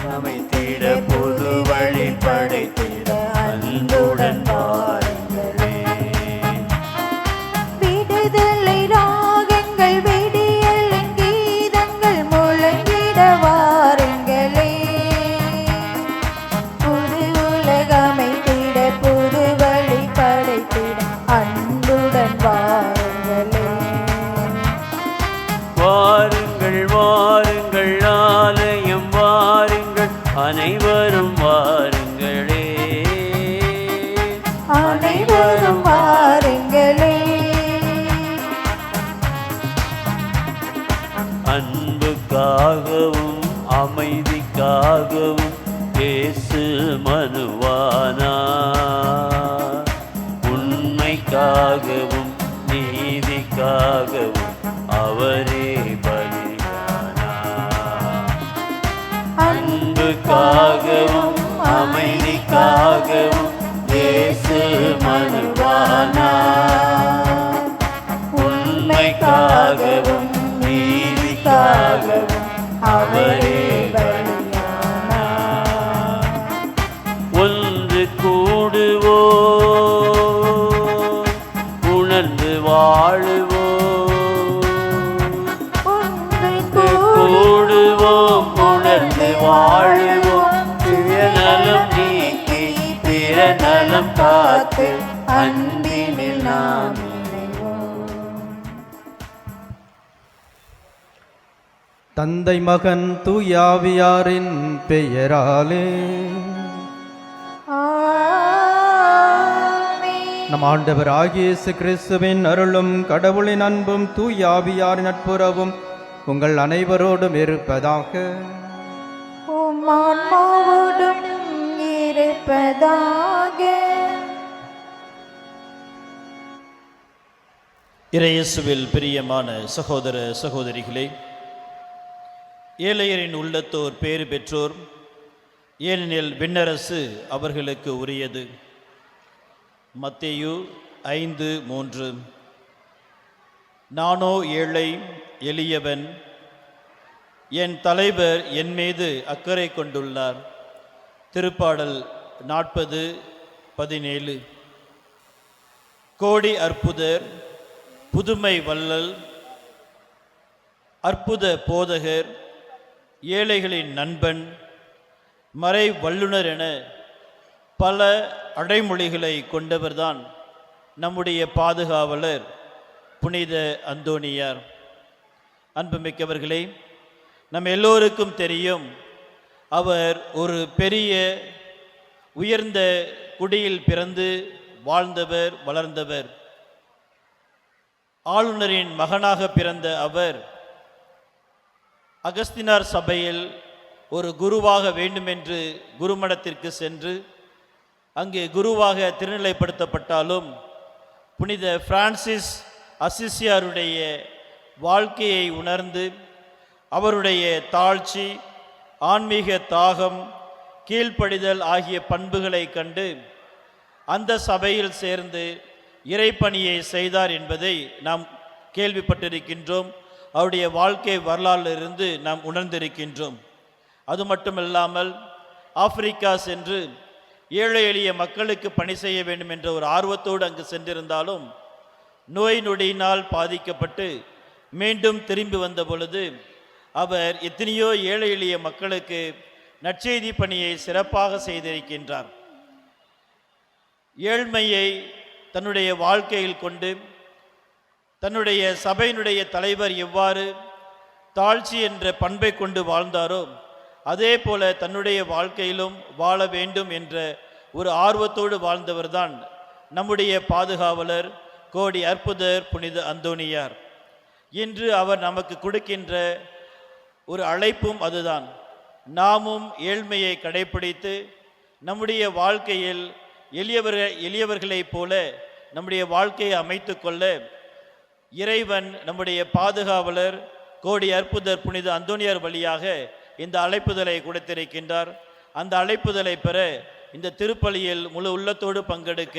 அமைத்திட புது வழி படைத்திட அன்புடன் வாருங்களே. விடுதலை ராகங்கள் விடியலின் கீதங்கள் முழங்கிட வாருங்களே. புது உலகமைத்திட புது வழி படைத்திட அன்புடன் வாருங்களே. வாருங்கள் வாருங்கள் ஆலயம் வாருங்கள் அனைவரும் வாருங்களே. அனைவரும் வாருங்களே. அன்புக்காகவும் அமைதிக்காகவும் இயேசு மனுவானார். உண்மைக்காகவும் நீதிக்காகவும் அவரே பலியானார். அன்புக்காகவும் அமைதிக்காகவும் இயேசு மனுவானார். உண்மைக்காகவும் நீதிக்காகவும் அவரே பலியானார். ஒன்று கூடுவோம், உணர்ந்து வாழுவோம். கூடுவோம், உணர்ந்து வாழுவோம். சுயநலம் நீக்கி பிற நலம் காத்து அன்பினில் நாம் தந்தை மகன் தூயாவியாரின் பெயராலே நம் ஆண்டவர் ஆகிய இயேசு கிறிஸ்துவின் அருளும் கடவுளின் அன்பும் தூயாவியாரின் நட்புறவும் உங்கள் அனைவரோடும் இருப்பதாக. உம் ஆன்மாவோடும் இருப்பதாக. இறையேசுவில் பிரியமான சகோதர சகோதரிகளே, ஏழையரின் உள்ளத்தோர் பேறு பெற்றோர், ஏனெனில் விண்ணரசு அவர்களுக்கு உரியது. மத்தேயு 5:3. நானோ ஏழை எளியவன், என் தலைவர் என் மீது அக்கறை கொண்டுள்ளார். திருப்பாடல் 40:17. கோடி அற்புதர், புதுமை வள்ளல், அற்புத போதகர், ஏழைகளின் நண்பன், மறை வல்லுனர் என பல அடைமொழிகளை கொண்டவர்தான் நம்முடைய பாதுகாவலர் புனித அந்தோணியார். அன்புமிக்கவர்களே, நம் எல்லோருக்கும் தெரியும், அவர் ஒரு பெரிய உயர்ந்த குடியில் பிறந்து வாழ்ந்தவர், வளர்ந்தவர். ஆளுநரின் மகனாக பிறந்த அவர் அகஸ்தினார் சபையில் ஒரு குருவாக வேண்டுமென்று குருமடத்திற்கு சென்று அங்கே குருவாக திருநிலைப்படுத்தப்பட்டாலும் புனித பிரான்சிஸ் அசிசியாருடைய வாழ்க்கையை உணர்ந்து அவருடைய தாழ்ச்சி, ஆன்மீக தாகம், கீழ்ப்படிதல் ஆகிய பண்புகளை கண்டு அந்த சபையில் சேர்ந்து இறைப்பணியை செய்தார் என்பதை நாம் கேள்விப்பட்டிருக்கின்றோம். அவருடைய வாழ்க்கை வரலாறிலிருந்து நாம் உணர்ந்திருக்கின்றோம். அது மட்டுமல்லாமல் ஆப்பிரிக்கா சென்று ஏழை எளிய மக்களுக்கு பணி செய்ய வேண்டும் என்ற ஒரு ஆர்வத்தோடு அங்கு சென்றிருந்தாலும் நோய் நொடியினால் பாதிக்கப்பட்டு மீண்டும் திரும்பி வந்த பொழுது அவர் எத்தனையோ ஏழை எளிய மக்களுக்கு நற்செய்தி பணியை சிறப்பாக செய்திருக்கின்றார். ஏழ்மையை தன்னுடைய வாழ்க்கையில் கொண்டு தன்னுடைய சபையினுடைய தலைவர் எவ்வாறு தாழ்ச்சி என்ற பண்பை கொண்டு வாழ்ந்தாரோ அதே போல தன்னுடைய வாழ்க்கையிலும் வாழ வேண்டும் என்ற ஒரு ஆர்வத்தோடு வாழ்ந்தவர்தான் நம்முடைய பாதுகாவலர் கோடி அற்புதர் புனித அந்தோணியார். இன்று அவர் நமக்கு கொடுக்கின்ற ஒரு அழைப்பும் அதுதான். நாமும் ஏழ்மையை கடைப்பிடித்து நம்முடைய வாழ்க்கையில் எளியவர்களைப் போல நம்முடைய வாழ்க்கையை அமைத்து கொள்ள இறைவன் நம்முடைய பாதுகாவலர் கோடி அற்புதர் புனித அந்தோணியார் வழியாக இந்த அழைப்புதலை கொடுத்திருக்கின்றார். அந்த அழைப்புதலை பெற இந்த திருப்பலியில் முழு உள்ளத்தோடு பங்கெடுக்க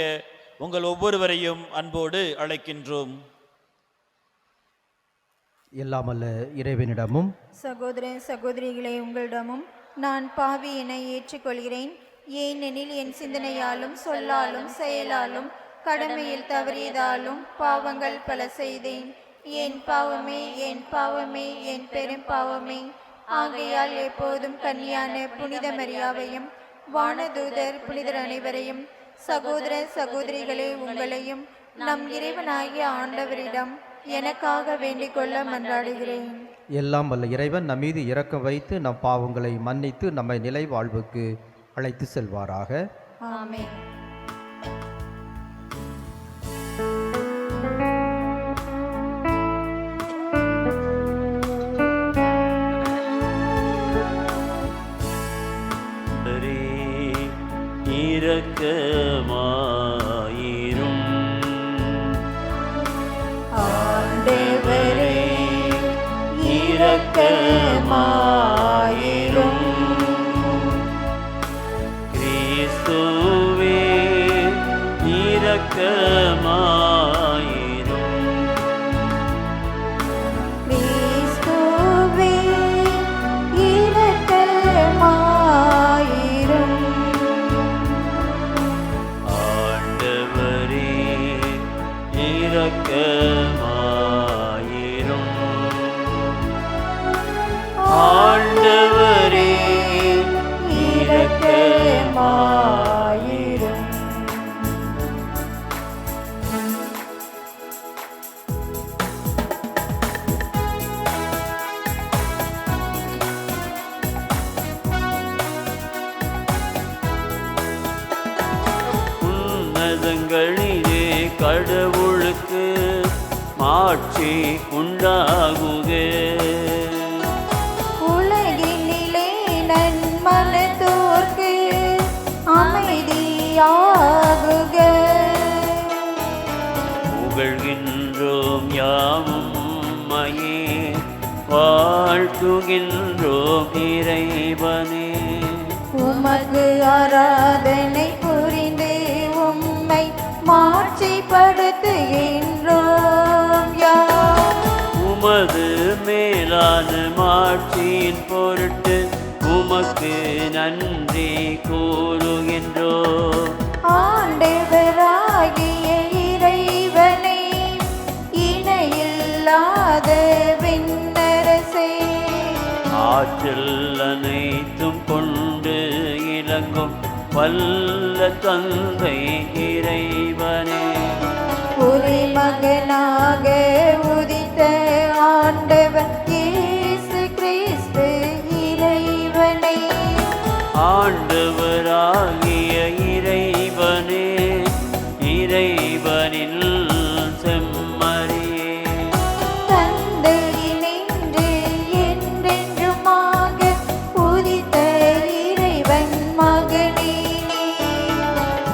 உங்கள் ஒவ்வொருவரையும் அன்போடு அழைக்கின்றோம். எல்லாமல்ல இறைவனிடமும் சகோதர சகோதரிகளை உங்களிடமும் நான் பாவி என ஏற்றுக்கொள்கிறேன். ஏனெனில் என் சிந்தனையாலும் சொல்லாலும் செயலாலும் கடமையில் தவறியதாலும் பாவங்கள் பல செய்தேன். என் பாவமே, என் பாவமே, என் பெரும் பாவமே. ஆகையால் எப்போதும் கன்னியான புனித மரியாவையும் வானதூதர் புனிதர் அனைவரையும் சகோதர சகோதரிகளே உங்களையும் நம் இறைவனாகிய ஆண்டவரிடம் எனக்காக வேண்டிக் கொள்ள மன்றாடுகிறேன். எல்லாம் வல்ல இறைவன் நம் மீது இரக்கம் வைத்து நம் பாவங்களை மன்னித்து நம்மை நிலை வாழ்வுக்கு அழைத்து செல்வாராக. ஆமென். இரக்கமாயிரும் ஆண்டவரே இரக்கமாயிரும். கிறிஸ்துவே இரக்கமாயிரும் கிறிஸ்துவே இரக்கமாயிரும். ஆண்டவரே இரக்கமாயிரும் ஆண்டவரே இரக்கமாயிரும். உன்னதங்களிலே கடவுளுக்கு மாட்சி உண்டாகுக. உலகினிலே நன்மனத்தோர்க்கு அமைதியாகுக. புகழ்கின்றோம் யாமும்மையே வாழ்த்துகின்றோம் இறைவனே. உமக்கு ஆராதனை புரிந்து உம்மை மாட்சிப்படுத்துகின்றோம் யாம். உமது மேலான மாட்சியின் பொருட்டு உமக்கு நன்றி கூறுகின்றோம். ஆண்டவராகிய இறைவனை இணையில்லாத விண்ணரசே, ஆற்றல் அனைத்தும் கொண்டு இலங்கும் வல்ல தந்தை இறைவனே. ஒரே மகனாக உதித்த ஆண்டவர் இயேசு கிறிஸ்து இறைவனை, ஆண்டவராகிய இறைவனே, இறைவனில் செம்மறியே. தந்தையினின்று என்றென்றுமாக உதித்த இறைவன் மகனே,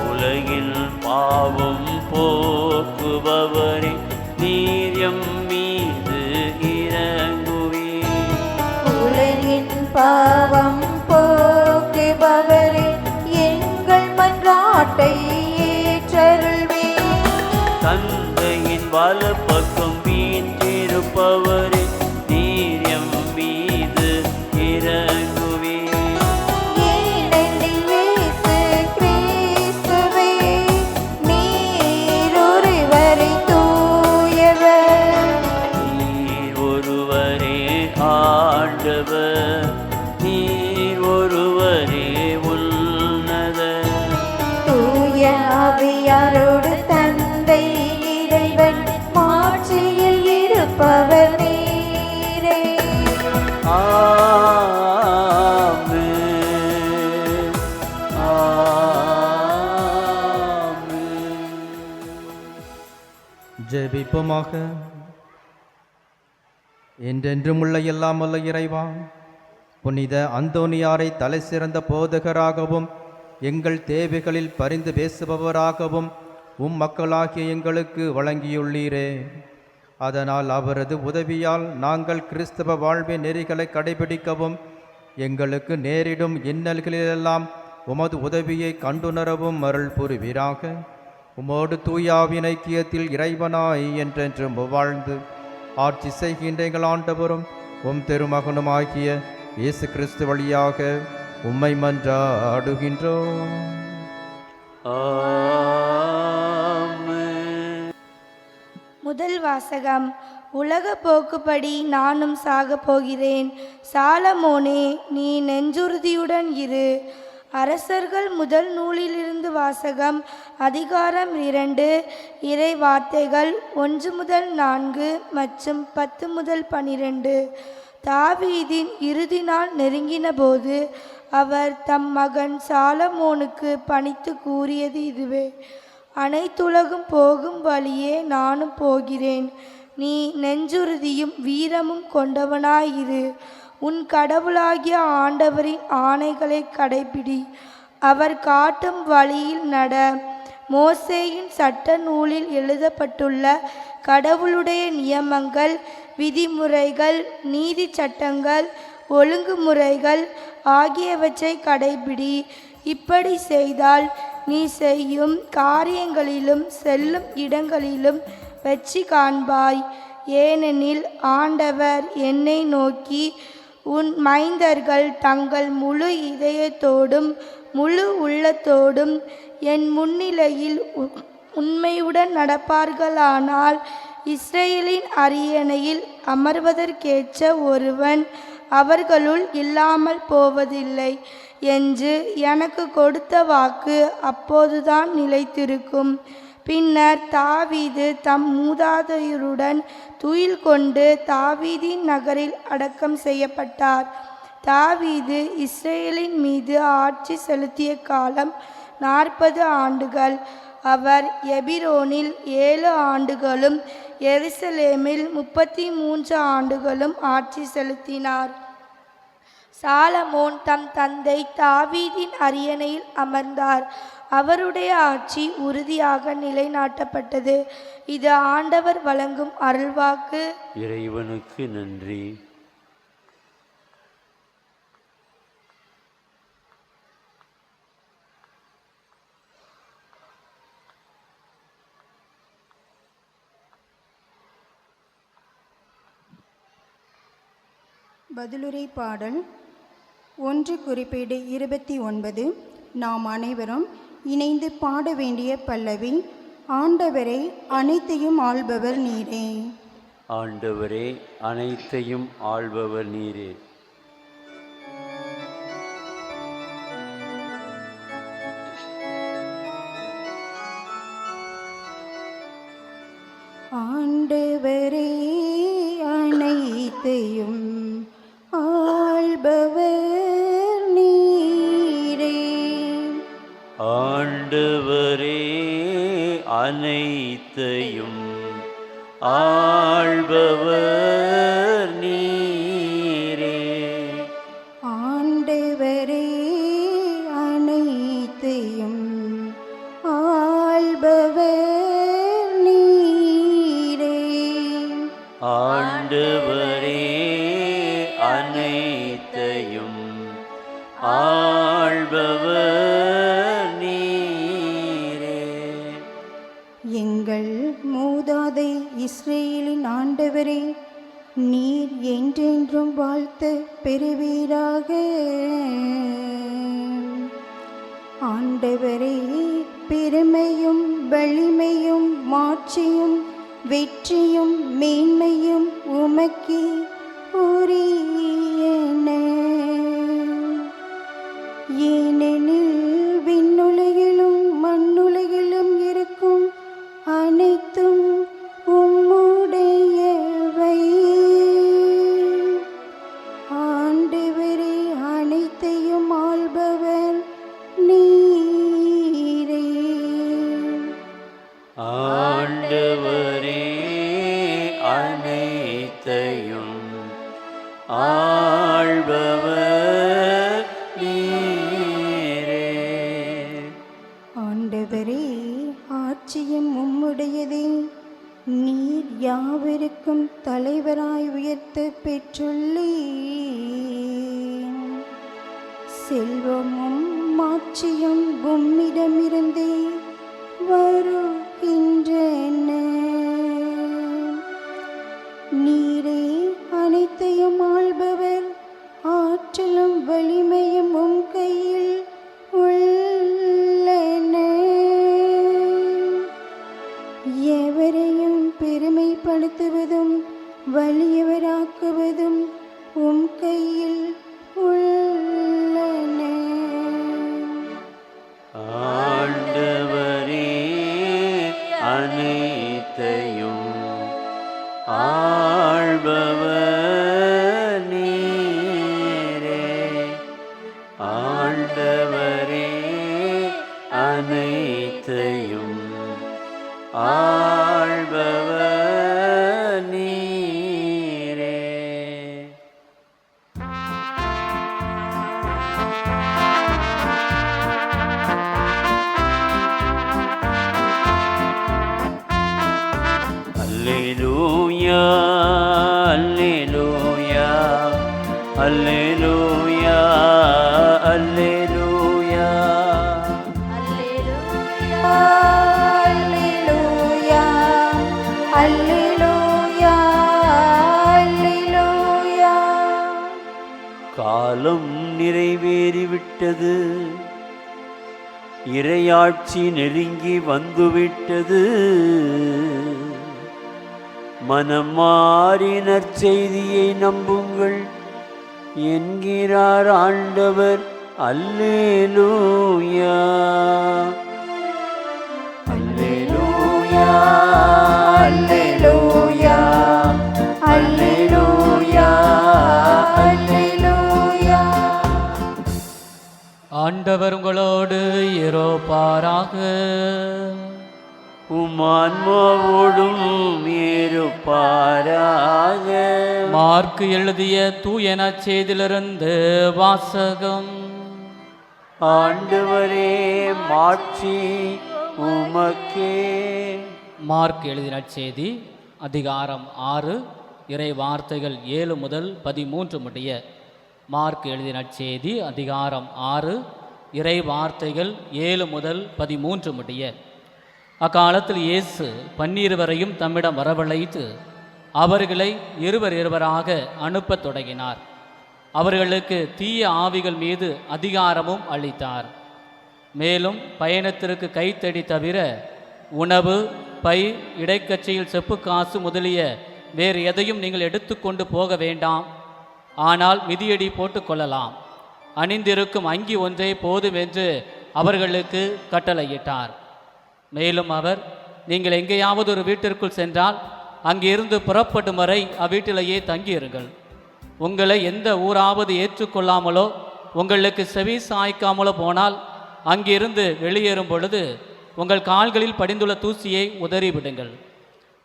உலகில் பாவம் போக்குபவரே, நீர் மீது இறங்குவீர். உலகின் பாவம் போக்குபவரே, எங்கள் மன்றாட்டை ஏற்றருள்வீர். தந்தையின் வலப்பக்கம் வீற்றிருப்பவரே, நீர் மீது இறங்குவீர். ஏனெனில் இயேசு கிறிஸ்துவே நீர் ஒருவரே தூயவர், நீர் ஒருவரே ஆண்டவர், நீர் ஒருவரே உன்னதர். தூய ஆவியாரோடு தந்தை இறைவன் மாட்சியில் இருப்பவர் நீரே. ஆமென். ஆமென். ஜெபிப்போமாக. என்றென்றும் உள்ள எல்லாம் வல்ல இறைவா, புனித அந்தோனியாரை தலை சிறந்த போதகராகவும் எங்கள் தேவைகளில் பரிந்து பேசுபவராகவும் மக்களாகிய எங்களுக்கு வழங்கியுள்ளீரே. அதனால் அவரது உதவியால் நாங்கள் கிறிஸ்தவ வாழ்வின் நெறிகளை கடைபிடிக்கவும் எங்களுக்கு நேரிடும் இன்னல்களிலெல்லாம் உமது உதவியை கண்டுணரவும் அருள் புரிவீராக. உமோடு தூயாவின் ஐக்கியத்தில் இறைவனாய் என்றென்றும் வாழ்ந்து ஆட்சி செய்கின்ற எங்கள் ஆண்டவரும் திருமகனுமாகிய இயேசு கிறிஸ்து வழியாக உம்மை மன்றாடுகின்றோம். ஆமென். முதல் வாசகம். உலக போக்குப்படி நானும் சாகப் போகிறேன். சாலமோனே, நீ நெஞ்சுறுதியுடன் இரு. அரசர்கள் முதல் நூலிலிருந்து வாசகம். அதிகாரம் 2, இறை வார்த்தைகள் 1 முதல் 4 மற்றும் 10 முதல் 12. தாவீதின் இறுதி நாள் நெருங்கின போது அவர் தம் மகன் சாலமோனுக்கு பணித்து கூறியது இதுவே: அனைத்துலகும் போகும் வழியே நானும் போகிறேன். நீ நெஞ்சுறுதியும் வீரமும் கொண்டவனாயிரு. உன் கடவுளாகிய ஆண்டவரின் ஆணைகளை கடைபிடி. அவர் காட்டும் வழியில் நட. மோசேயின் சட்ட நூலில் எழுதப்பட்டுள்ள கடவுளுடைய நியமங்கள், விதிமுறைகள், நீதி சட்டங்கள், ஒழுங்குமுறைகள் ஆகியவற்றை கடைபிடி. இப்படி செய்தால் நீ செய்யும் காரியங்களிலும் செல்லும் இடங்களிலும் வெற்றி காண்பாய். ஏனெனில் ஆண்டவர் என்னை நோக்கி, உன் மைந்தர்கள் தங்கள் முழு இதயத்தோடும் முழு உள்ளத்தோடும் என் முன்னிலையில் உண்மையுடன் நடப்பார்களானால் இஸ்ரேலின் அரியணையில் அமர்வதற்கேற்ற ஒருவன் அவர்களுள் இல்லாமல் போவதில்லை என்று எனக்கு கொடுத்த வாக்கு அப்போதுதான் நிலைத்திருக்கும். பின்னர் தாவீது தம் மூதாதையருடன் துயில் கொண்டு தாவீதின் நகரில் அடக்கம் செய்யப்பட்டார். தாவீது இஸ்ரேலின் மீது ஆட்சி செலுத்திய காலம் 40 ஆண்டுகள். அவர் எபிரோனில் 7 ஆண்டுகளும் எருசலேமில் 33 ஆண்டுகளும் ஆட்சி செலுத்தினார். சாலமோன் தம் தந்தை தாவீதின் அரியணையில் அமர்ந்தார். அவருடைய ஆட்சி உறுதியாக நிலைநாட்டப்பட்டது. இது ஆண்டவர் வழங்கும் அருள்வாக்கு. இறைவனுக்கு நன்றி. பதிலுரை பாடல் 1 குறிப்பீடு 29. நாம் அனைவரும் இணைந்து பாட வேண்டிய பல்லவி: ஆண்டவரே, அனைத்தையும் ஆள்பவர் நீரே. ஆண்டவரே, அனைத்தையும் ஆள்பவர் நீரே. ஆண்டவரே, அனைத்தையும் ஆள்பவர் நீரே. ஆண்டவரே, அனைத்தையும் ஆள்பவர் நீரே. ஆண்டவரே, அனைத்தையும் ஆள்பவர் நீரே. ஆண்டவரே, அனைத்தையும் ஆள்பவர் நீரே. எங்கள் மூதாதை இஸ்ரேலின் ஆண்டவரே, நீர் என்றென்றும் வாழ்த்து பெறுவீராக. ஆண்டவரே, பெருமையும் வலிமையும் மாட்சியும் வெற்றியும் மேன்மையும் உமக்கே உரியன. ஏனெனில் விண்ணுலகிலும் மண்ணுலகிலும் இருக்கும் அனைத்தும் உம்முடையவை. ஆண்டவரே, அனைத்தையும் ஆள்பவர் நீரே. ஆண்டவரே, அனைத்தையும் ஆள்பவர் நீரே. ஆண்டவரே, ஆட்சியும் உம்முடையதே. நீர் யாவருக்கும் தலைவராய் உயர்த்த பெற்றுள்ளீர். செல்வமும் ஆட்சியும் உம்மிடமிருந்தே வருகின்றன. நீரே அனைத்தையும் ஆள்பவர், ஆட்சி ஆண்டவரே அனைத்தையும் ஆள்பவர் நீரே. அல்லேலூயா அல்லேலூயா அல்லேலூயா அல்லேலூயா. அல்லேலூயா அல்லேலூயா அல்லேலூயா. காலம் நிறைவேறிவிட்டது, இறையாட்சி நெருங்கி வந்துவிட்டது. மனம் மாறி நற்செய்தியை நம்புங்கள் என்கிறார் ஆண்டவர். அல்லேலூயா அல்லேலூயா அல்லேலூயா அல்லேலூயா அல்லேலூயா. ஆண்டவர் உங்களோடு இருப்பாராக. உமான்மாவோடும் இருப்பாராக. மார்க்கு எழுதிய தூய நற்செய்தியிலிருந்து வாசகம். ஆண்டவரே மாட்சி உமக்கே. மார்க் எழுதிய நற்செய்தி அதிகாரம் 6 இறை வார்த்தைகள் 7 முதல் 13 முடிய. மார்க் எழுதிய நற்செய்தி அதிகாரம் 6 இறை வார்த்தைகள் 7 முதல் 13 முடிய. அக்காலத்தில் இயேசு 12 தம்மிடம் வரவழைத்து அவர்களை இருவராக அனுப்பத் தொடங்கினார். அவர்களுக்கு தீய ஆவிகள் மீது அதிகாரமும் அளித்தார். மேலும் பயணத்திற்கு கைத்தடி தவிர உணவு, பை, இடைக்கச்சையில் செப்பு காசு முதலிய வேறு எதையும் நீங்கள் எடுத்துக்கொண்டு போக வேண்டாம். ஆனால் மிதியடி போட்டு கொள்ளலாம். அணிந்திருக்கும் அங்கி ஒன்றே போதும் என்று அவர்களுக்கு கட்டளையிட்டார். மேலும் அவர், நீங்கள் எங்கேயாவது ஒரு வீட்டிற்குள் சென்றால் அங்கிருந்து புறப்படும் வரை அவ்வீட்டிலேயே தங்கியிருங்கள். உங்களை எந்த ஊராவது ஏற்றுக்கொள்ளாமலோ உங்களுக்கு செவி சாய்க்காமலோ போனால் அங்கிருந்து வெளியேறும் பொழுது உங்கள் கால்களில் படிந்துள்ள தூசியை உதறிவிடுங்கள்.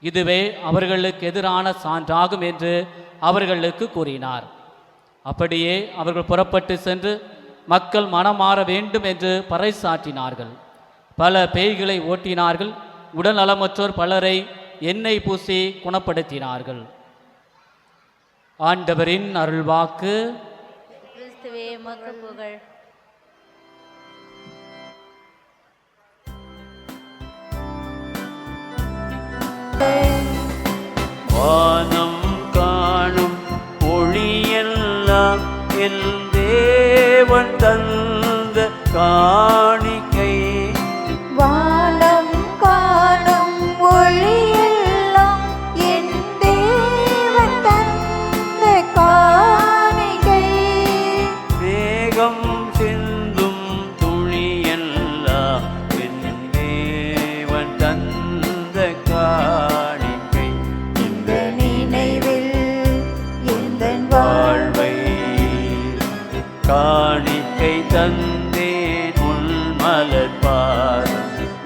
இதுவே அவர்களுக்கு எதிரான சான்றாகும் என்று அவர்களுக்கு கூறினார். அப்படியே அவர்கள் புறப்பட்டு சென்று மக்கள் மனம் மாற வேண்டும் என்று பறைசாற்றினார்கள். பல பேய்களை ஓட்டினார்கள். உடல் நலமற்றோர் பலரை எண்ணெய் பூசி குணப்படுத்தினார்கள். ஆண்டவரின் அருள்வாக்கு. கிறிஸ்துவே உமக்கு புகழ். வானம் காணும் ஒளியெல்லாம் என் தேவன் தந்த காணிக்கை. வானம் காணும் ஒளியெல்லாம் என் தேவன் தந்த காணிக்கை. வேகம் சிந்தும் துளியெல்லாம் என் தேவன் தந்த காணிக்கை. இந்த நினைவில் எந்தன் வாழ்வை காணிக்கை தந்தேன் உன் மலர்பாதம்.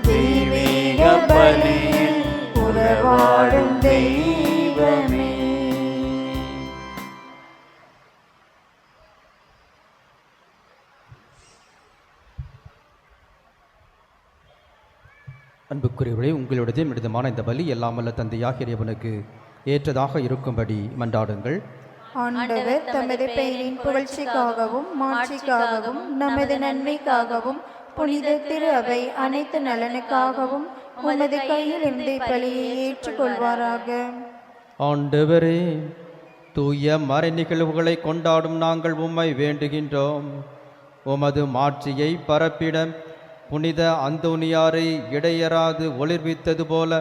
தெய்வீக பலியில் உறவாடும் தெய்வமே. அன்புக்குரியவர்களே, உங்களுடைய மிடுதமான இந்த பலி எல்லாமல்ல தந்தையாகிய இறைவனுக்கு ஏற்றதாக இருக்கும்படி மன்றாடுங்கள். ஆண்டவர் தமது பெயரின் புகழ்ச்சிக்காகவும் மாட்சிக்காகவும் நமது நன்மைக்காகவும் புனித திரு அவை அனைத்து நலனுக்காகவும் உமது கையிலிருந்து பலியை ஏற்றுக்கொள்வாராக. ஆண்டவரே, தூய மறை நிகழ்வுகளை கொண்டாடும் நாங்கள் உம்மை வேண்டுகின்றோம். உமது மாட்சியை பரப்பிட புனித அந்தோனியாரை இடையராது ஒளிர்வித்தது போல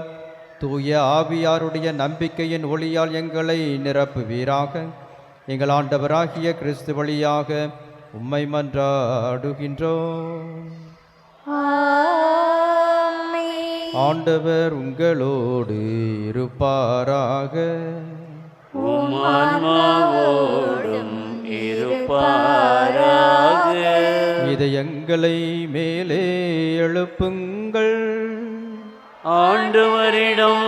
தூய ஆவியாருடைய நம்பிக்கையின் ஒளியால் எங்களை நிரப்புவீராக. எங்கள் ஆண்டவராகிய கிறிஸ்து வழியாக உம்மை மன்றாடுகின்றோம். ஆமென். ஆண்டவர் உங்களோடு இருப்பாராக. உம் ஆன்மாவோடும் இருப்பாராக. இதயங்களை மேலே எழுப்புங்கள். ஆண்டவரிடம்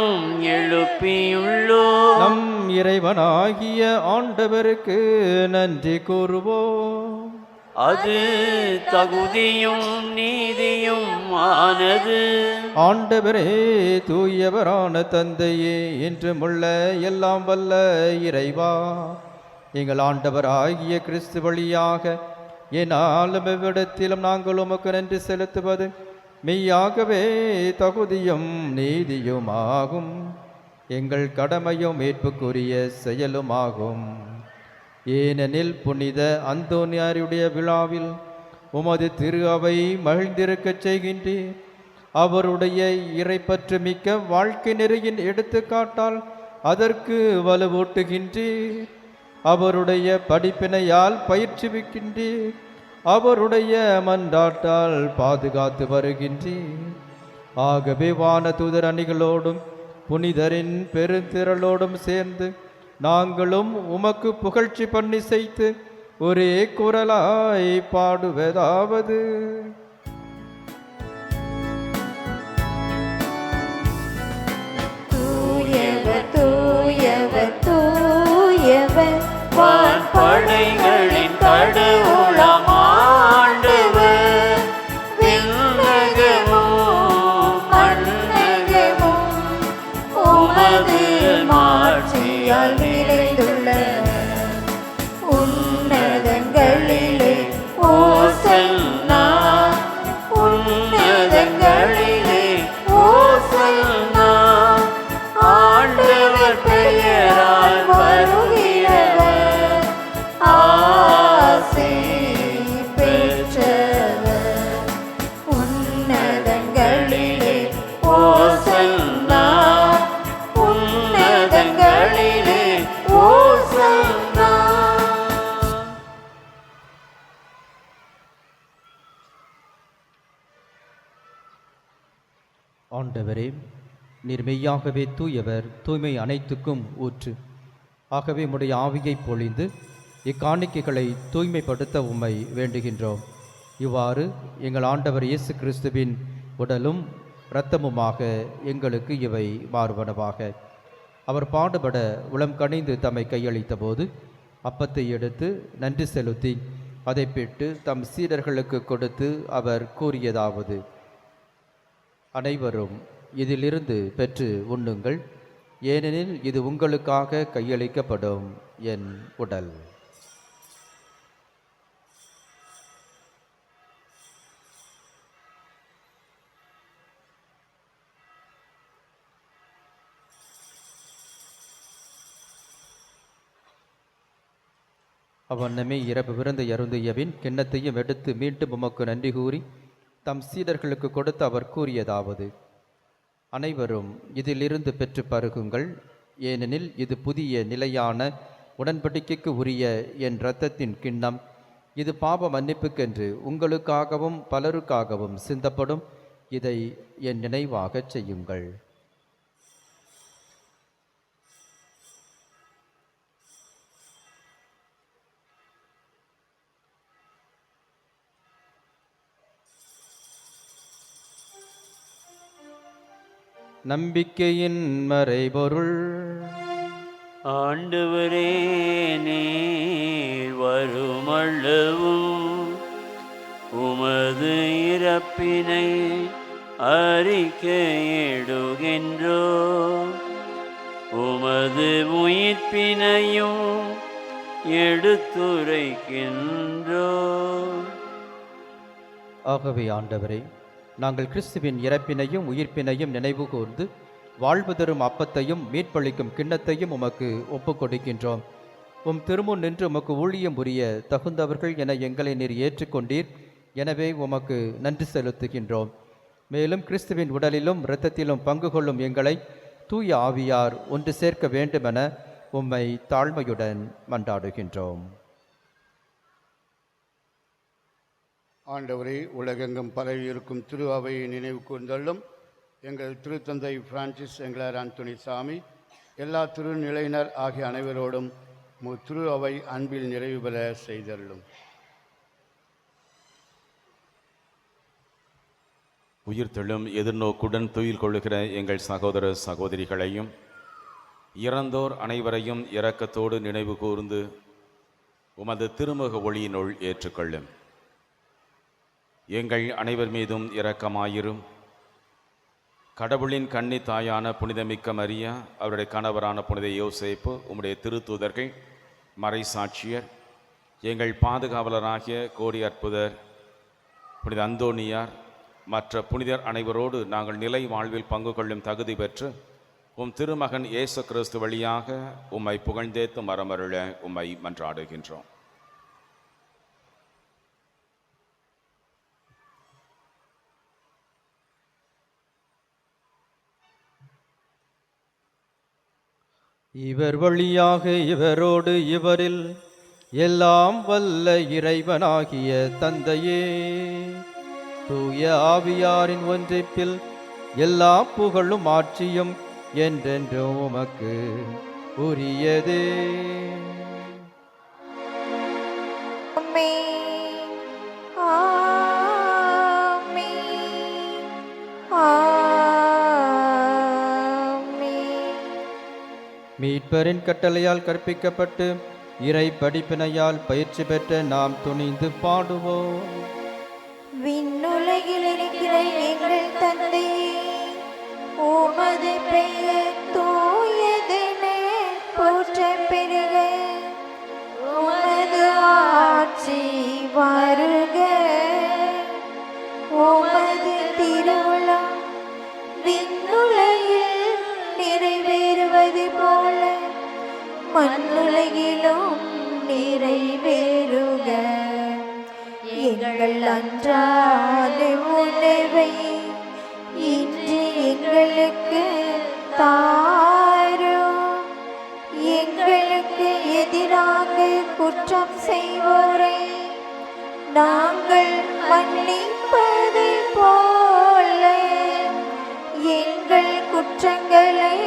எழுப்பியுள்ளோம். நம் இறைவனாகிய ஆண்டவருக்கு நன்றி கூறுவோம். அது தகுதியும் நீதியும் ஆனது. ஆண்டவரே, தூயவரான தந்தையே, என்றுமுள்ள எல்லாம் வல்ல இறைவா, எங்கள் ஆண்டவராகிய கிறிஸ்து வழியாக என்னாலும் எவ்விடத்திலும் நாங்கள் உமக்கு நன்றி செலுத்துவது மெய்யாகவே தகுதியும் நீதியுமாகும். எங்கள் கடமையும் மீட்புக்குரிய செயலுமாகும். ஏனெனில் புனித அந்தோனியாருடைய விழாவில் உமது திரு அவை மகிழ்ந்திருக்கச் செய்கின்றீர். அவருடைய இறைப்பற்று மிக்க வாழ்க்கை நெறியின் எடுத்துக்காட்டால் அதற்கு வலுவூட்டுகின்றீர். அவருடைய படிப்பினையால் பயிற்றுவிக்கின்றீர். அவருடைய மன்றாட்டால் பாதுகாத்து வருகின்றீர். ஆகவே வான தூதர் அணிகளோடும் புனிதரின் பெருந்திரளோடும் சேர்ந்து நாங்களும் உமக்கு புகழ்ச்சி பண்ணி செய்து ஒரே குரலாய் பாடுவதாவது: தூயவர் தூயவர் தூயவர் வான்படைகளின் கடவுளாம் ஆண்டவர். விண்ணகமும் மண்ணகமும் உமது மாட்சியால் நிறைந்துள்ளன. உன்னதங்களிலே ஓசன்னா, உன்னதங்களிலே ஓசன்னா. ஆண்டவர் பெயரால் வருகிறவர் ஆசி பெற்றவர். உன்னதங்களிலே ஓசன்னா, உன்னதங்களிலே ஓசன்னா. ஆண்டவரே, நீர் மெய்யாகவே தூயவர், தூய்மை அனைத்துக்கும் ஊற்று. ஆகவே உம்முடைய ஆவியை பொழிந்து இக்காணிக்கைகளை தூய்மைப்படுத்த உம்மை வேண்டுகின்றோம். இவ்வாறு எங்கள் ஆண்டவர் இயேசு கிறிஸ்துவின் உடலும் இரத்தமுமாக எங்களுக்கு இவை மாறுபனவாக. அவர் பாடுபட உளம் கனிந்து தம்மை கையளித்த போது அப்பத்தை எடுத்து நன்றி செலுத்தி அதை பிட்டு தம் சீடர்களுக்கு கொடுத்து அவர் கூறியதாவது: அனைவரும் இதிலிருந்து பெற்று உண்ணுங்கள், ஏனெனில் இது உங்களுக்காக கையளிக்கப்படும் என் உடல். அவ்வண்ணமே இரவு விருந்தை அருந்தியபின் கிண்ணத்தையும் எடுத்து மீண்டும் உமக்கு நன்றி கூறி தம் சீடர்களுக்கு கொடுத்து அவர் கூறியதாவது: அனைவரும் இதிலிருந்து பெற்று பருகுங்கள், ஏனெனில் இது புதிய நிலையான உடன்படிக்கைக்கு உரிய என் இரத்தத்தின் கிண்ணம். இது பாவ மன்னிப்புக்கென்று உங்களுக்காகவும் பலருக்காகவும் சிந்தப்படும். இதை என் நினைவாகச் செய்யுங்கள். நம்பிக்கையின் மறைபொருள். ஆண்டவரே, நீர் வருமளவும் உமது இறப்பினை அறிக்கையிடுகின்றோ, உமது உயிர்ப்பினையும் எடுத்துரைக்கின்றோ. ஆகவே ஆண்டவரே, நாங்கள் கிறிஸ்துவின் இறப்பினையும் உயிர்ப்பினையும் நினைவு கூர்ந்து வாழ்வு தரும் அப்பத்தையும் மீட்பளிக்கும் கிண்ணத்தையும் உமக்கு ஒப்புக் கொடுக்கின்றோம். உம் திருமுன் நின்று உமக்கு ஊழியம் புரிய தகுந்தவர்கள் என எங்களை நீர் ஏற்றுக்கொண்டீர். எனவே உமக்கு நன்றி செலுத்துகின்றோம். மேலும் கிறிஸ்துவின் உடலிலும் இரத்தத்திலும் பங்கு கொள்ளும் எங்களை தூய ஆவியார் ஒன்று சேர்க்க வேண்டுமென உம்மை தாழ்மையுடன் மன்றாடுகின்றோம். ஆண்டவரே, உலகெங்கும் பரவி இருக்கும் திரு அவையை நினைவு கூர்ந்தள்ளும். எங்கள் திருத்தந்தை பிரான்சிஸ் எங்களார் ஆந்தோனி சாமி, எல்லா திருநிலையினர் ஆகிய அனைவரோடும் திரு அவை அன்பில் நிறைவு பெற செய்தருளும். உயிர்த்தெழும் எதிர்நோக்குடன் துயில் கொள்ளுகிற எங்கள் சகோதர சகோதரிகளையும் இறந்தோர் அனைவரையும் இரக்கத்தோடு நினைவு கூர்ந்து உமது திருமுக ஒளியினுள் ஏற்றுக்கொள்ளும். எங்கள் அனைவர் மீதும் இரக்கமாயிரும். கடவுளின் கன்னி தாயான புனிதமிக்க மரியா, அவருடைய கணவரான புனித யோசேப்பு, உம்முடைய திருத்தூதர்கள், மறை சாட்சியர், எங்கள் பாதுகாவலராகிய கோடி அற்புதர் புனித அந்தோனியார், மற்ற புனிதர் அனைவரோடு நாங்கள் நிலை வாழ்வில் பங்கு கொள்ளும் தகுதி பெற்று உம் திருமகன் இயேசு கிறிஸ்து வழியாக உம்மை புகழ்ந்தேத்து மரமருள உம்மை மன்றாடுகின்றோம். இவர் வழியாக இவரோடு இவரில் எல்லாம் வல்ல இறைவனாகிய தந்தையே, தூய ஆவியாரின் ஒன்றிப்பில் எல்லா புகழும் ஆட்சியும் என்றென்றும் உமக்கு உரியதே. ஆமென். ஆமென். ஆமென். மீட்பரின் கட்டளையால் கற்பிக்கப்பட்டு இறை படிப்பினையால் பயிற்சி பெற்ற நாம் துணிந்து பாடுவோம். விண்ணுலகில் இருக்கிற எங்கள் தந்தையே, உமது பெயர் தூயதென போற்றப் பெறுக. உமது ஆட்சி வருக. உமது திருவுளம் விண்ணுலகில் நிறைவேறுவது போல மண்ணுலகிலும் நிறைவேறுக. எங்கள் அன்றாட உணவை இன்று எங்களுக்கு தாரும். எங்களுக்கு எதிராக குற்றம் செய்வோரை நாங்கள் மன்னிப்பதை போல எங்கள் குற்றங்களை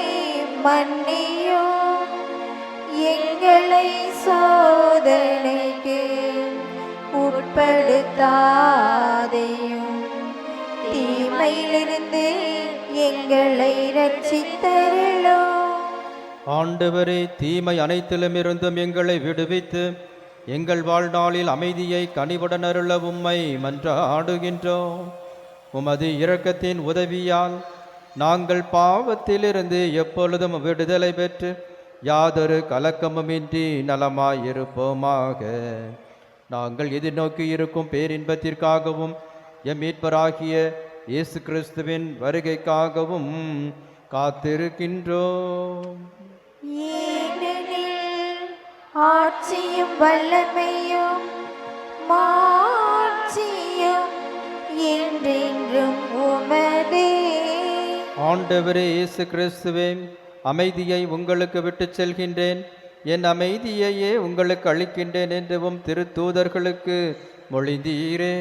மன்னியும். எங்களை சோதனைக்கு உட்படுத்தாதேயும், தீமையிலிருந்து எங்களை ரட்சித்தருளும். ஆண்டவரே, தீமை அனைத்திலுமிருந்தும் எங்களை விடுவித்து எங்கள் வாழ்நாளில் அமைதியை கனிவுடன் அருள உம்மை மன்றாடுகின்றோம். உமது இரக்கத்தின் உதவியால் நாங்கள் பாவத்திலிருந்து எப்பொழுதும் விடுதலை பெற்று யாதொரு கலக்கமுமின்றி நலமாயிருப்போமாக. நாங்கள் எதிர்நோக்கி இருக்கும் பேரின்பத்திற்காகவும் எம் மீட்பராகிய இயேசு கிறிஸ்துவின் வருகைக்காகவும் காத்திருக்கின்றோம். ஏனெனில் ஆட்சியும் வல்லமையும் மாட்சியும் என்றென்றும் உமதே. ஆண்டவரே இயேசு கிறிஸ்துவே, அமைதியை உங்களுக்கு விட்டுச் செல்கின்றேன், என் அமைதியையே உங்களுக்கு அளிக்கின்றேன் என்றும் திருத்தூதர்களுக்கு மொழிந்தீரே.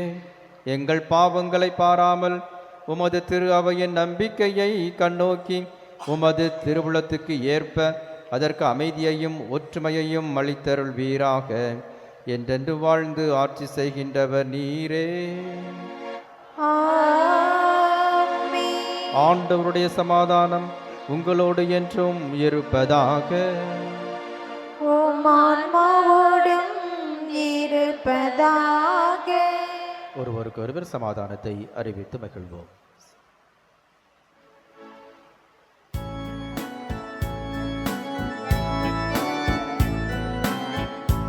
எங்கள் பாவங்களை பாராமல் உமது திரு அவையின் நம்பிக்கையை கண்ணோக்கி உமது திருவுளத்துக்கு ஏற்ப அதற்கு அமைதியையும் ஒற்றுமையையும் அளித்தருள்வீராக. என்றென்று வாழ்ந்து ஆட்சி செய்கின்றவர் நீரே. ஆமென். ஆண்டவருடைய சமாதானம் உங்களோடு என்றும் இருப்பதாக. உம் ஆன்மாவோடும் இருப்பதாக. ஒருவருக்கு ஒருவர் சமாதானத்தை அறிவித்து மகிழ்வோம்.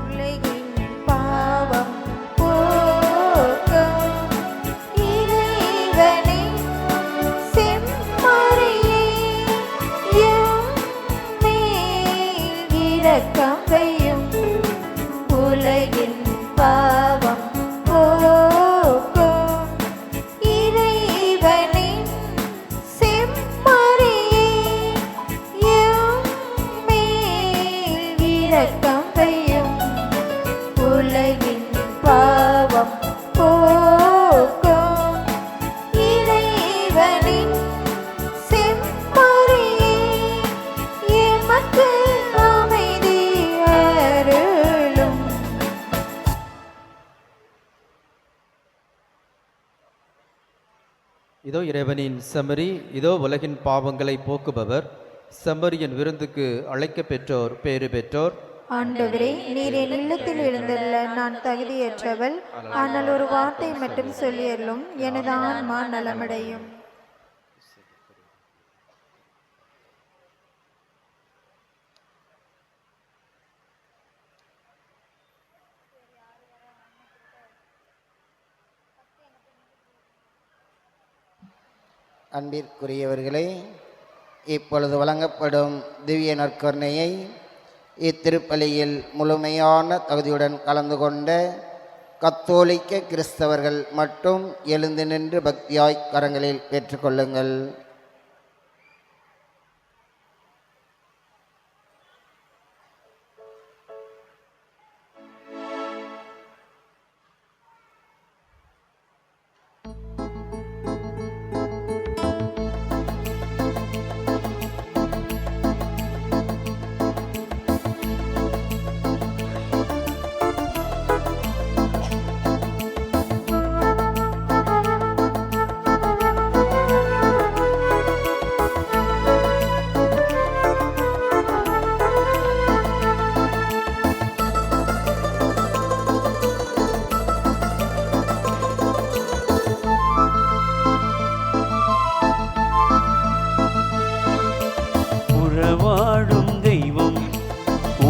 உலகின் பாவம் போக்கும் இறைவனின் செம்மறியே, எம்மேல் இரக்கம் வையும். உலகின் பாவம் போக்கும் இறைவனின் செம்மறியே, எம்மேல் இரக்கம் வையும். உலகின் பாவம் போக்கும் இறைவனின் செம்மறியே, எமக்கு அமைதி இதோ இறைவனின் செம்மறி, இதோ உலகின் பாவங்களை போக்குபவர். செம்மறியின் விருந்துக்கு அழைக்க பெற்றோர் பேறு பெற்றோர். ஆண்டவரே, நீர் என் இல்லத்தில் எழுந்துள்ள நான் தகுதியற்றவள். ஆனால் ஒரு வார்த்தை மட்டும் சொல்லியல்லும் எனது ஆன்மா நலமடையும். அன்பிற்குரியவர்களே, இப்பொழுது வழங்கப்படும் திவ்ய நற்கருணையை இத்திருப்பலியில் முழுமையான தகுதியுடன் கலந்து கொண்ட கத்தோலிக்க கிறிஸ்தவர்கள் மட்டும் எழுந்து நின்று பக்தியாய் கரங்களில் பெற்றுக்கொள்ளுங்கள். உறவாடும் தெய்வம்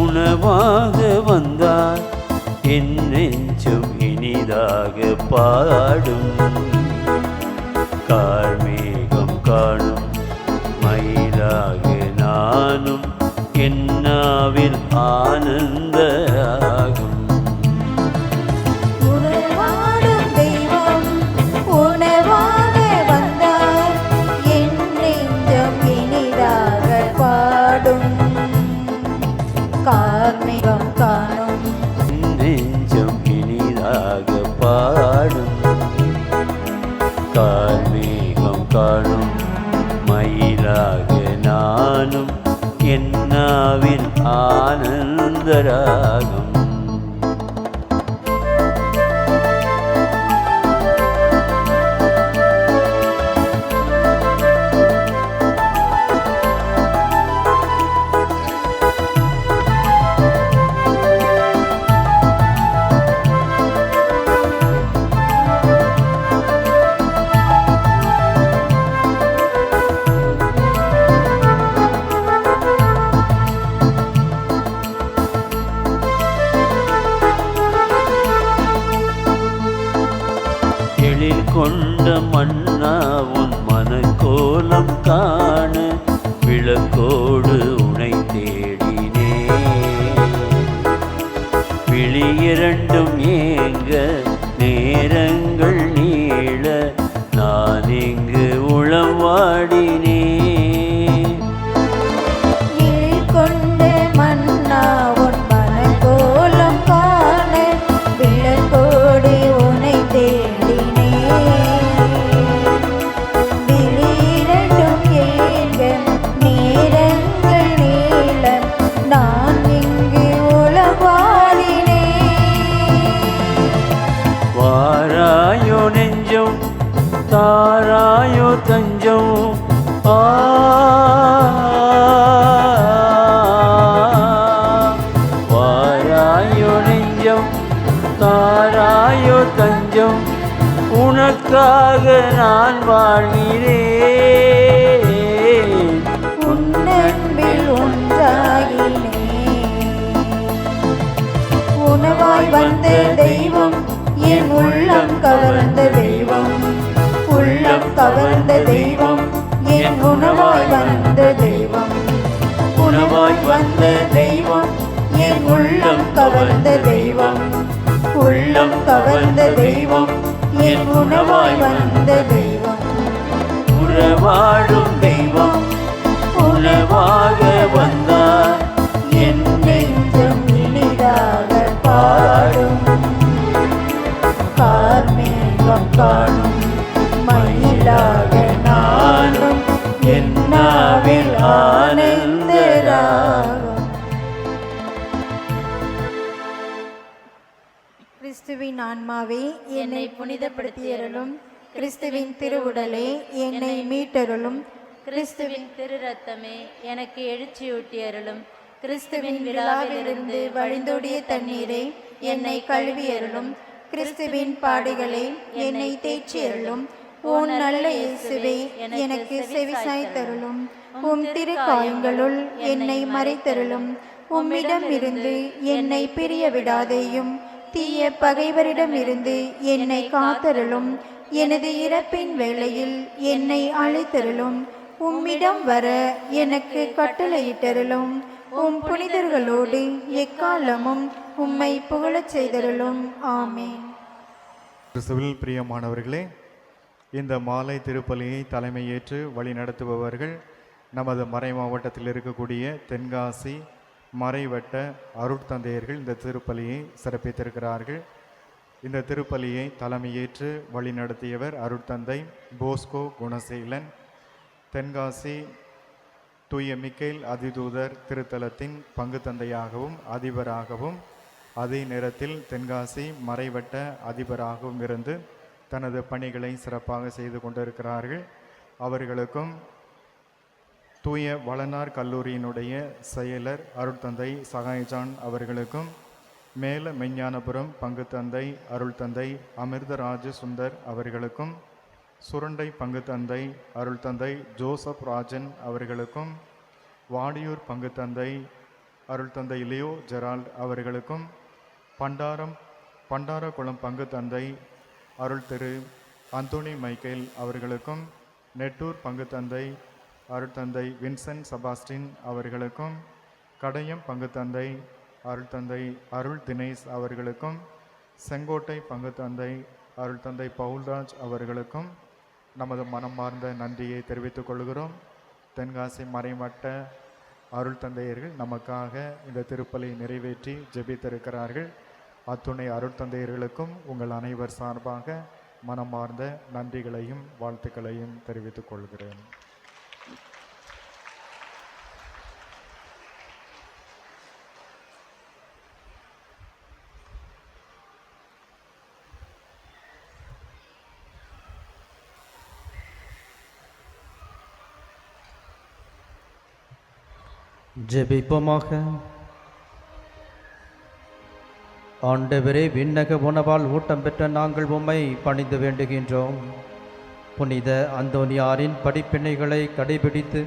உணவாக வந்தார், என் நெஞ்சம் இனிதாக பாடும். கார்மேகம் காணும் மயிலாக நானும், என்னாவில் ஆனந்த ஆகும். உறவாடும் தெய்வம் உணவாக வந்தார், என் நெஞ்சம் இனிதாக பாடும். கார்மேகம் காணும் நெஞ்சம் இனிதாக பாடும். கார்மேகம் காணும் மயிலாக நானும், என்னாவில் ஆனந்தராகும். எழில் கொண்ட மன்னா உன் மனக்கோலம் காண, விளக்கோடு உனை தேடினே. விழி இரண்டும் ஏங்க நேரங்கள் நீள, நான் இங்கு உளம் வாடினே. கொண்ட மன்னா உன் மனக்கோலம் காண, விளக்கோடு உனை தேடினே. விழிரண்டும் ஏங்க நேரங்கள் நீள, நான் இங்கு உளவாடினே. வாராயோ நெஞ்சம் தாராயோ தஞ்சம், வாராயோ நெஞ்சம் தாராயோ தஞ்சம், உனக்காக நான் வாழ்கிறேன். உன்னன்பில் ஒன்றாகினே. உணவாய் வந்த தெய்வம், என் உள்ளம் கவர்ந்த தெய்வம். உள்ளம் கவர்ந்த தெய்வம், என் உணவாய் வந்த தெய்வம். உணவாய் வந்த தெய்வம், என் உள்ளம் கவர்ந்த தெய்வம். உள்ளம் கவர்ந்த தெய்வம், என் உணவாய் வந்த தெய்வம். உறவாடும் தெய்வம் உணவாக வந்தார், என் நெஞ்சம் இனிதாக பாடும். கார்மேகம் காணும் மயிலாக நானும், என்னாவில் ஆனந்த ராகம். கிறிஸ்துவின் ஆன்மாவே என்னை புனிதப்படுத்தியருளும். கிறிஸ்துவின் திருவுடலே என்னை மீட்டருளும். கிறிஸ்துவின் திரு ரத்தமே எனக்கு எழுச்சியூட்டி அருளும். கிறிஸ்துவின் விழாவிலிருந்து வழிந்தோடிய தண்ணீரே என்னை கழுவி அருளும். கிறிஸ்துவின் பாடுகளே என்னை தேய்ச்சி அருளும். ஓ நல்ல இயேசுவே, எனக்கு செவிசாய்த்தருளும். உம் திருக்காயங்களுள் என்னை மறைத்தருளும். உம்மிடம் இருந்து என்னை பிரிய விடாதேயும். தீய பகைவரிடமிருந்து என்னை காத்தருளும். எனது இறப்பின் வேளையில் என்னை அழைத்தருளும். உம்மிடம் வர எனக்கு கட்டளையிட்டருளும். உம் புனிதர்களோடு எக்காலமும் உம்மை புகழச் செய்தருளும். ஆமென். கிறிஸ்துவில் பிரியமானவர்களே, இந்த மாலை திருப்பலியை தலைமையேற்று வழிநடத்துபவர்கள் நமது மறை மாவட்டத்தில் இருக்கக்கூடிய தென்காசி மறைவட்ட அருட்தந்தையர்கள் இந்த திருப்பலியை சிறப்பித்திருக்கிறார்கள். இந்த திருப்பலியை தலைமையேற்று வழிநடத்தியவர் அருட்தந்தை போஸ்கோ குணசீலன். தென்காசி தூய மிக்கேல் அதிதூதர் திருத்தலத்தின் பங்கு தந்தையாகவும் அதிபராகவும் அதே நேரத்தில் தென்காசி மறைவட்ட அதிபராகவும் இருந்து தனது பணிகளை சிறப்பாக செய்து கொண்டிருக்கிறார்கள். அவர்களுக்கும் தூய வளனார் கல்லூரியினுடைய செயலர் அருட்தந்தை சகாய்ஜான் அவர்களுக்கும் மேல மெஞ்ஞானபுரம் பங்கு தந்தை அருள்தந்தை அமிர்தராஜ சுந்தர் அவர்களுக்கும் சுரண்டை பங்கு தந்தை அருள்தந்தை ஜோசப் ராஜன் அவர்களுக்கும் வாடியூர் பங்கு தந்தை அருள்தந்தை லியோ ஜெரால்ட் அவர்களுக்கும் பண்டாரகுளம் பங்கு தந்தை அருள் திரு அந்தோனி மைக்கேல் அவர்களுக்கும் நெட்டூர் பங்கு தந்தை அருள்தந்தை வின்சென்ட் செபாஸ்டின் அவர்களுக்கும் கடையம் பங்கு தந்தை அருள்தந்தை அருள் தினேஷ் அவர்களுக்கும் செங்கோட்டை பங்கு தந்தை அருள்தந்தை பவுல்ராஜ் அவர்களுக்கும் நமது மனமார்ந்த நன்றியை தெரிவித்துக் கொள்கிறோம். தென்காசி மறைமட்ட அருள் தந்தையர்கள் நமக்காக இந்த திருப்பலியை நிறைவேற்றி ஜெபித்திருக்கிறார்கள். அத்துணை அருட்தந்தையர்களுக்கும் உங்கள் அனைவர் சார்பாக மனமார்ந்த நன்றிகளையும் வாழ்த்துக்களையும் தெரிவித்துக் கொள்கிறேன். ஜெபிப்போமாக. ஆண்டவரே, விண்ணக உணவால் ஊட்டம் பெற்ற நாங்கள் உம்மை பணிந்து வேண்டுகின்றோம். புனித அந்தோனியாரின் படிப்பினைகளை கடைபிடித்து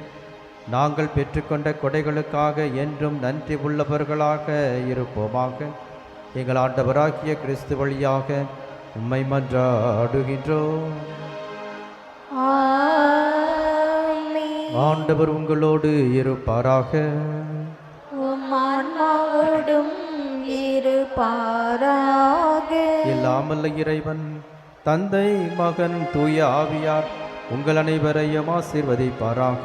நாங்கள் பெற்றுக்கொண்ட கொடைகளுக்காக என்றும் நன்றி உள்ளவர்களாக இருப்போமாக. எங்கள் ஆண்டவராகிய கிறிஸ்து வழியாக உம்மை மன்றாடுகின்றோம். ஆண்டவர் உங்களோடு இருப்பாராக. ஆன்மாவோடும் இருப்பாராக. இல்லாமல்ல இறைவன் தந்தை மகன் தூய ஆவியார் உங்கள் அனைவரையும் ஆசீர்வதிப்பாராக.